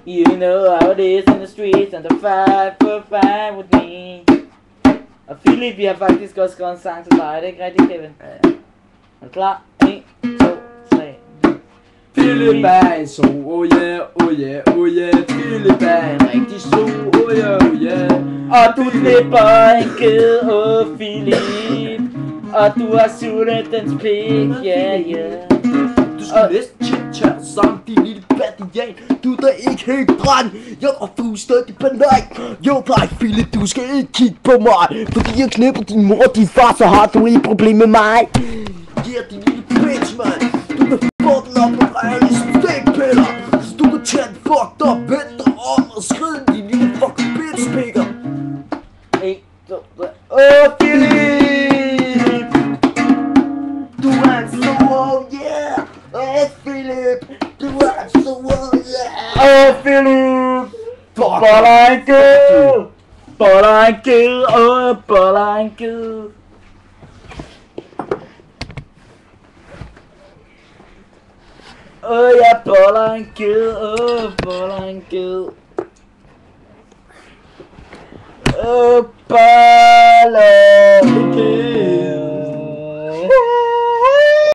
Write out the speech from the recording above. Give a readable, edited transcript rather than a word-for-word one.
You know how it is in the streets, and the 5 for 5 with me. Og Philip, vi har faktisk også skrevet en sang til dig, er det ikke rigtigt, Kevin? Ja. Er du klar? 1, 2, 3. Philip er en so, oh yeah, oh yeah, oh yeah. Philip er en rigtig so, oh yeah, oh yeah. Og du slipper en kæde, åh Philip. Og du har suttet dens pik, ja, ja. Du skal næsten chit-chat sammen, din lille bastian. Du er da ikke helt brændt. Jeg er fuldstændig banan. Jo, nej, Philip, du skal ikke kigge på mig. Fordi jeg knipper din mor og din far, så har du ikke problem med mig. Ja, din lille bitch, man. Du kan få den op på alle stikpiller. Så du kan tage den fucked up, vente dig om og skride din lille fucking bitch-pikker. 1, 2, 3. Åh Philip! Du er en so, oh yeah. Åh, Philip. Du er en so, oh yeah. Åh Philip! Boller en ged! Boller en ged, åh boller en ged. Åh jeg boller en ged, åh boller en ged. Åh boller